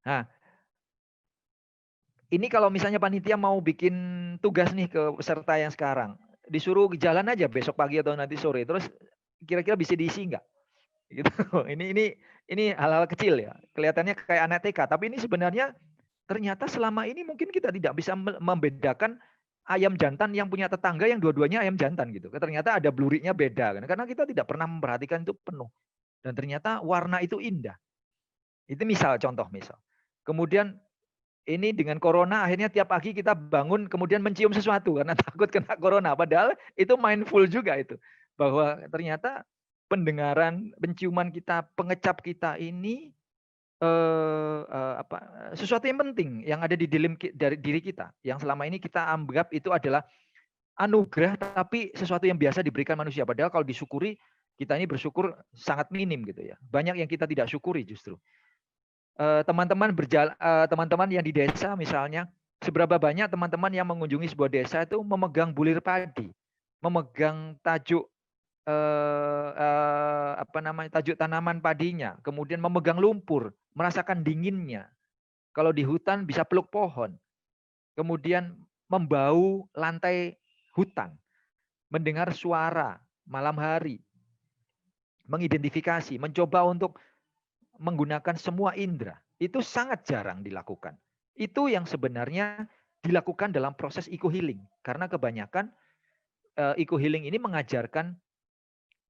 Nah, ini kalau misalnya panitia mau bikin tugas nih ke peserta yang sekarang, disuruh jalan aja besok pagi atau nanti sore, terus kira-kira bisa diisi nggak? Gitu. Ini hal-hal kecil ya, kelihatannya kayak anak TK, tapi ini sebenarnya ternyata selama ini mungkin kita tidak bisa membedakan ayam jantan yang punya tetangga yang dua-duanya ayam jantan gitu. Ternyata ada bluriknya beda kan, karena kita tidak pernah memperhatikan itu penuh. Dan ternyata warna itu indah. Itu misal, contoh misal. Kemudian ini dengan corona akhirnya tiap pagi kita bangun kemudian mencium sesuatu karena takut kena corona. Padahal itu mindful juga itu. Bahwa ternyata pendengaran, penciuman kita, pengecap kita ini sesuatu yang penting yang ada di dalam dari diri kita. Yang selama ini kita anggap itu adalah anugerah tapi sesuatu yang biasa diberikan manusia. Padahal kalau disyukuri kita ini bersyukur sangat minim gitu ya. Banyak yang kita tidak syukuri justru. Teman-teman yang di desa misalnya, seberapa banyak teman-teman yang mengunjungi sebuah desa itu memegang bulir padi, memegang tajuk tajuk tanaman padinya, kemudian memegang lumpur, merasakan dinginnya. Kalau di hutan bisa peluk pohon, kemudian membau lantai hutan, mendengar suara malam hari, mengidentifikasi, mencoba untuk menggunakan semua indera. Itu sangat jarang dilakukan. Itu yang sebenarnya dilakukan dalam proses eco healing. Karena kebanyakan eco healing ini mengajarkan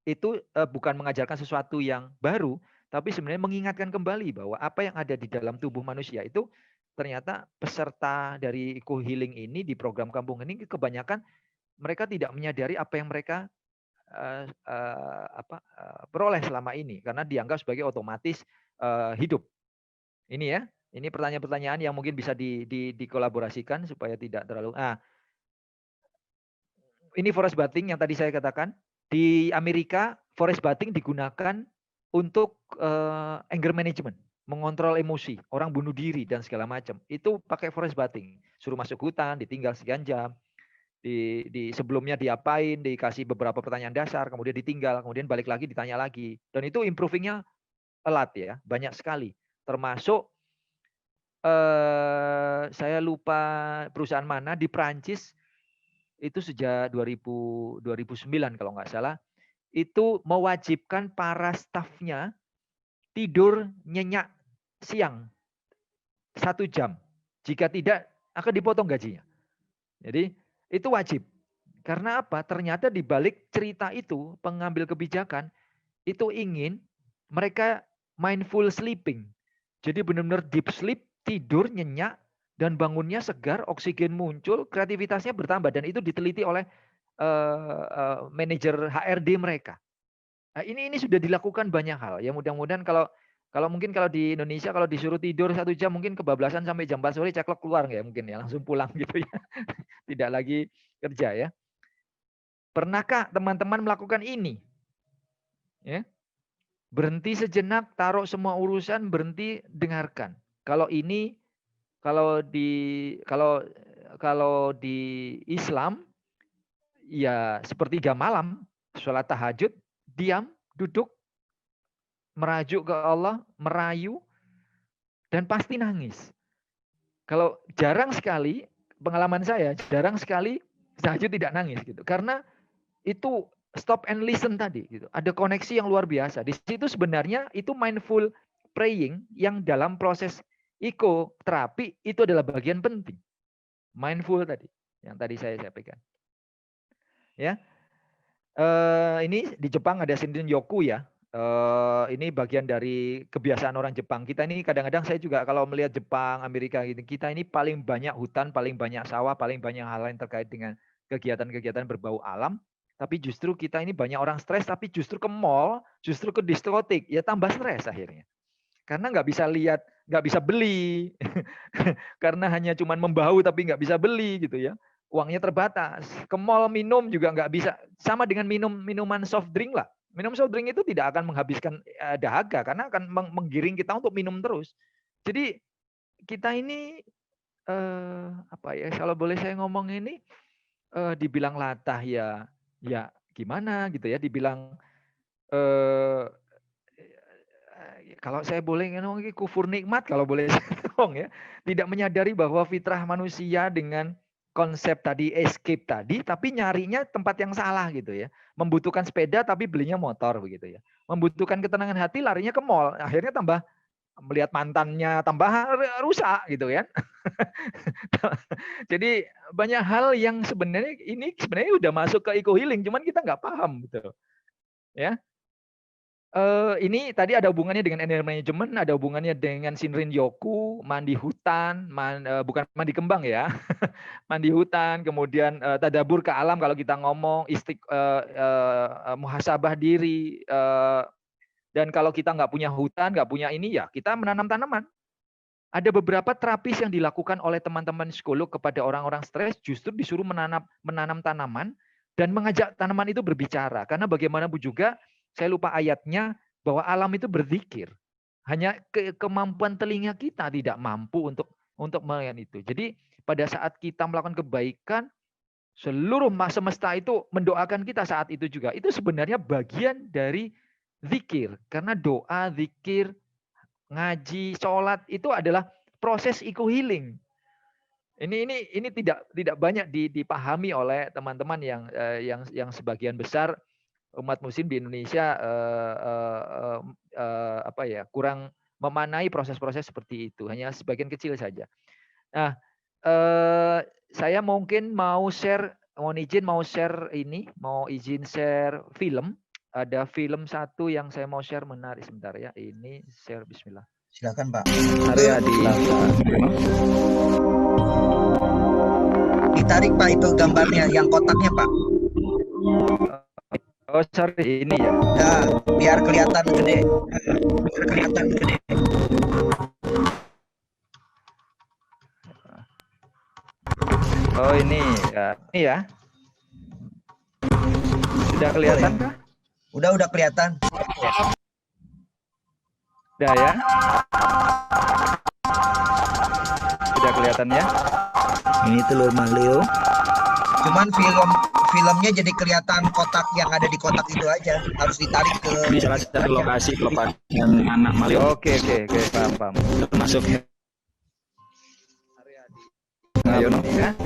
itu bukan mengajarkan sesuatu yang baru, tapi sebenarnya mengingatkan kembali bahwa apa yang ada di dalam tubuh manusia itu ternyata peserta dari eco healing ini di program kampung ini kebanyakan mereka tidak menyadari apa yang mereka peroleh selama ini karena dianggap sebagai otomatis hidup. Ini ya, ini pertanyaan-pertanyaan yang mungkin bisa dikolaborasikan supaya tidak terlalu. Nah, ini forest bathing yang tadi saya katakan. Di Amerika, forest bathing digunakan untuk anger management, mengontrol emosi, orang bunuh diri dan segala macam. Itu pakai forest bathing. Suruh masuk hutan, ditinggal sekian jam, sebelumnya diapain, dikasih beberapa pertanyaan dasar, kemudian ditinggal, kemudian balik lagi ditanya lagi. Dan itu improvingnya a lot ya, banyak sekali. Termasuk saya lupa perusahaan mana di Prancis itu sejak 2009 kalau nggak salah itu mewajibkan para stafnya tidur nyenyak siang 1 jam. Jika tidak akan dipotong gajinya. Jadi itu wajib. Karena apa? Ternyata di balik cerita itu pengambil kebijakan itu ingin mereka mindful sleeping. Jadi benar-benar deep sleep, tidur nyenyak dan bangunnya segar, oksigen muncul, kreativitasnya bertambah dan itu diteliti oleh manajer HRD mereka. Nah, ini sudah dilakukan banyak hal. Ya mudah-mudahan kalau mungkin kalau di Indonesia kalau disuruh tidur 1 jam mungkin kebablasan sampai jam 4 sore ceklok keluar nggak ya mungkin ya langsung pulang gitu ya. Tidak lagi kerja ya. Pernahkah teman-teman melakukan ini? Ya. Berhenti sejenak, taruh semua urusan, berhenti, dengarkan. Kalau ini kalau di kalau kalau di Islam ya sepertiga malam, sholat tahajud, diam, duduk, merajuk ke Allah, merayu, dan pasti nangis. Kalau jarang sekali, pengalaman saya, jarang sekali tahajud tidak nangis gitu. Karena itu stop and listen tadi gitu. Ada koneksi yang luar biasa. Di situ sebenarnya itu mindful praying yang dalam proses terapi itu adalah bagian penting. Mindful tadi yang tadi saya sampaikan. Ya. Ini di Jepang ada Shinrin Yoku ya. Ini bagian dari kebiasaan orang Jepang. Kita ini kadang-kadang saya juga kalau melihat Jepang, Amerika gitu, kita ini paling banyak hutan, paling banyak sawah, paling banyak hal lain terkait dengan kegiatan-kegiatan berbau alam. Tapi justru kita ini banyak orang stres, tapi justru ke mall, justru ke diskotik, ya tambah stres akhirnya. Karena nggak bisa lihat, nggak bisa beli, karena hanya cuman membau tapi nggak bisa beli gitu ya. Uangnya terbatas. Ke mall minum juga nggak bisa. Sama dengan minuman soft drink lah. Minum soft drink itu tidak akan menghabiskan dahaga karena akan menggiring kita untuk minum terus. Jadi kita ini apa ya? Kalau boleh saya ngomong ini dibilang latah ya, ya gimana gitu ya? Dibilang kalau saya boleh ngomong ini kufur nikmat kalau boleh saya ngomong ya. Tidak menyadari bahwa fitrah manusia dengan konsep tadi escape tadi, tapi nyarinya tempat yang salah gitu ya. Membutuhkan sepeda tapi belinya motor begitu ya. Membutuhkan ketenangan hati larinya ke mall. Akhirnya tambah melihat mantannya tambah rusak gitu kan. Jadi banyak hal yang sebenarnya ini sebenarnya udah masuk ke eco healing, cuman kita nggak paham gitu ya. Ini tadi ada hubungannya dengan energi manajemen, ada hubungannya dengan Shinrin Yoku, mandi hutan, bukan mandi kembang ya, mandi hutan, kemudian tadabur ke alam kalau kita ngomong, muhasabah diri, dan kalau kita nggak punya hutan, nggak punya ini ya kita menanam tanaman. Ada beberapa terapis yang dilakukan oleh teman-teman psikolog kepada orang-orang stres justru disuruh menanam tanaman dan mengajak tanaman itu berbicara. Karena bagaimanapun juga, saya lupa ayatnya, bahwa alam itu berzikir. Hanya kemampuan telinga kita tidak mampu untuk melihat itu. Jadi pada saat kita melakukan kebaikan, seluruh semesta itu mendoakan kita saat itu juga. Itu sebenarnya bagian dari zikir. Karena doa, zikir, ngaji, sholat itu adalah proses eco healing. Ini tidak banyak dipahami oleh teman-teman yang sebagian besar umat muslim di Indonesia kurang memanai proses-proses seperti itu. Hanya sebagian kecil saja. Nah, saya mungkin mau izin share film. Ada film satu yang saya mau share menarik sebentar ya. Ini share bismillah. Silakan Pak. Haryadi. Ditarik Pak itu gambarnya, yang kotaknya Pak. Oh sorry, ini ya. Ya, biar kelihatan gede. Oh ini ya. Sudah kelihatan kah? Udah kelihatan. Udah ya. Sudah kelihatan ya. Ini telur maleo. Cuman filmnya jadi kelihatan kotak yang ada di kotak itu aja. Harus ditarik ke di salah satu lokasi kelopatan anak maleo. Oke, paham. Termasuk Ayo ya.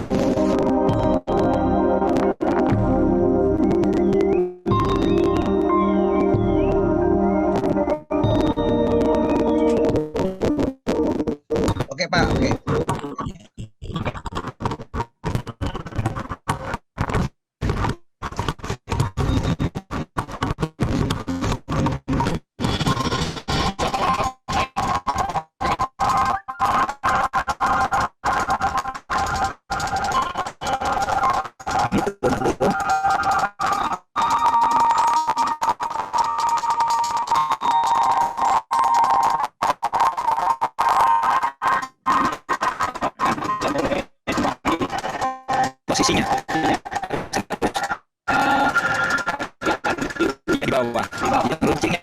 Oke Pak, oke. posisinya di bawah. Runcingnya